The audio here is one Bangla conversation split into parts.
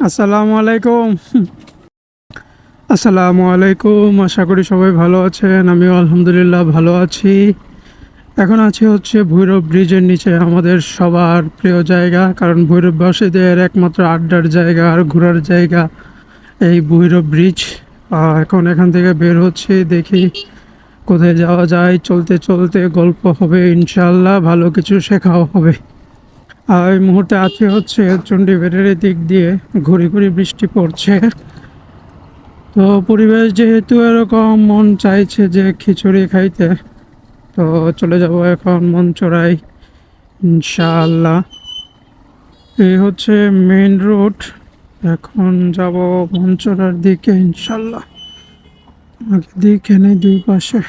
আসসালামু আলাইকুম। আসসালামু আলাইকুম, আশা করি সবাই ভালো আছেন। আমিও আলহামদুলিল্লাহ ভালো আছি। এখন আছি হচ্ছে ভৈরব ব্রিজের নিচে, আমাদের সবার প্রিয় জায়গা, কারণ ভৈরববাসীদের একমাত্র আড্ডার জায়গা আর ঘোরার জায়গা এই ভৈরব ব্রিজ। এখন এখান থেকে বের হচ্ছি, দেখি কোথায় যাওয়া যায়। চলতে চলতে গল্প হবে ইনশাআল্লাহ, ভালো কিছু শেখাও হবে। আর এই মুহূর্তে আছি হচ্ছে চণ্ডীবেড়ের দিক দিয়ে, ঘুরি ঘুরি বৃষ্টি পড়ছে। তো পরিবেশ যেহেতু এরকম, মন চাইছে যে খিচুড়ি খাইতে, তো চলে যাব এখন মনচড়াই ইনশাআল্লাহ। এই হচ্ছে মেইন রোড, এখন যাব মনচড়ার দিকে ইনশাআল্লাহ। আগে দিকে নেই, দুই পাশে।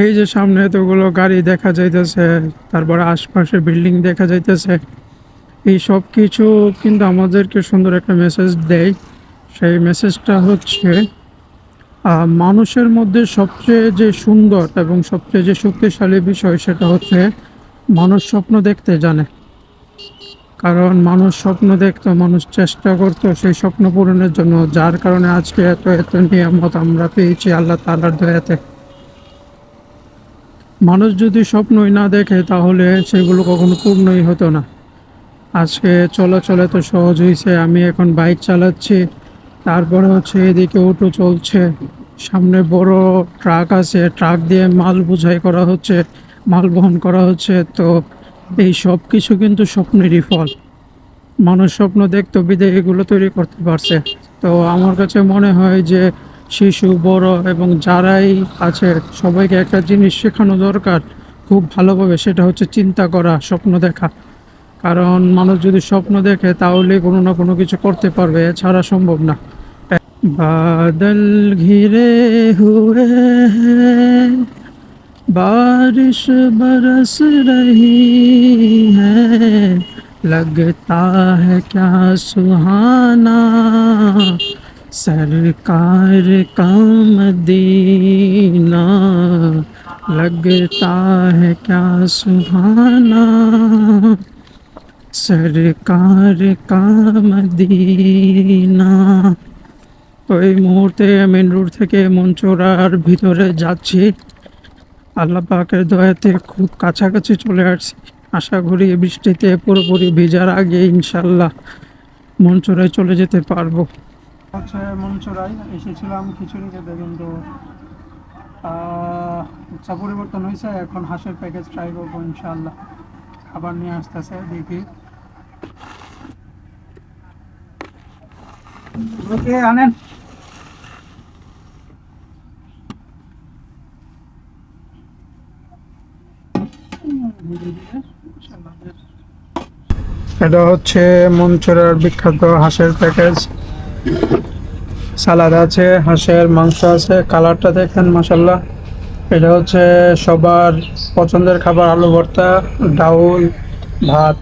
এই যে সামনে এতগুলো গাড়ি দেখা যাইতেছে, তারপরে আশপাশে বিল্ডিং দেখা যাইতেছে, এই সব কিছু কিন্তু আমাদেরকে সুন্দর একটা মেসেজ দেয়। সেই মেসেজটা হচ্ছে মানুষের মধ্যে সবচেয়ে যে সুন্দর এবং সবচেয়ে যে শক্তিশালী বিষয়, সেটা হচ্ছে মানুষ স্বপ্ন দেখতে জানে। কারণ মানুষ স্বপ্ন দেখতো, মানুষ চেষ্টা করতো সেই স্বপ্ন পূরণের জন্য, যার কারণে আজকে এত এত নিয়ামত আমরা পেয়েছি আল্লাহ তাআলার দয়াতে। মানুষ যদি স্বপ্নই না দেখে তাহলে সেগুলো কখনো পূর্ণই হতো না। আজকে চলাচলে তো সহজ হয়েছে, আমি এখন বাইক চালাচ্ছি, তারপরে হচ্ছে এদিকে অটো চলছে, সামনে বড় ট্রাক আছে, ট্রাক দিয়ে মাল বোঝাই করা হচ্ছে, মাল বহন করা হচ্ছে। তো এই সব কিছু কিন্তু স্বপ্নেরই ফল। মানুষ স্বপ্ন দেখতো বিধায় এগুলো তৈরি করতে পারছে। তো আমার কাছে মনে হয় যে শিশু, বড় এবং যারাই আছে সবাইকে একটা জিনিস শেখানো দরকার খুব ভালোভাবে, সেটা হচ্ছে চিন্তা করা, স্বপ্ন দেখা। কারণ মানুষ যদি স্বপ্ন দেখে তাহলে কোনো না কোনো কিছু করতে পারবে, এছাড়া সম্ভব না। বাদল ঘিরে হুয়ে হ্যায়, बारिश बरस रही है, लगता है क्या सुहाना, सरकार का मदीना, लगता है क्या सुहाना, सरकार का मदीना। তো এই মুহূর্তে মেন রোড থেকে মঞ্চরার ভিতরে যাচ্ছি। আল্লাহ পাকের দয়াতে খুব কাছাকাছি চলে আসছি। আশা করি এই বৃষ্টিতে পুরোপুরি ভিজার আগে ইনশাল্লাহ মঞ্চরায় চলে যেতে পারবো। হচ্ছে মঞ্চরায় এসেছিলাম খিচুড়ি খেতে, কিন্তু ইচ্ছা পরিবর্তন হয়েছে। এখন হাঁসের প্যাকেজ ট্রাই করবো ইনশাল্লাহ। খাবার নিয়ে আসতেছে, দেখি। ওকে আনেন। এটা হচ্ছে মঞ্চরার বিখ্যাত হাঁসের প্যাকেজ। সালাদ আছে, হাঁসের মাংস আছে, কালারটা দেখেন মাশাল্লাহ। এটা হচ্ছে সবার পছন্দের খাবার, আলু ভর্তা, ডাউল, ভাত।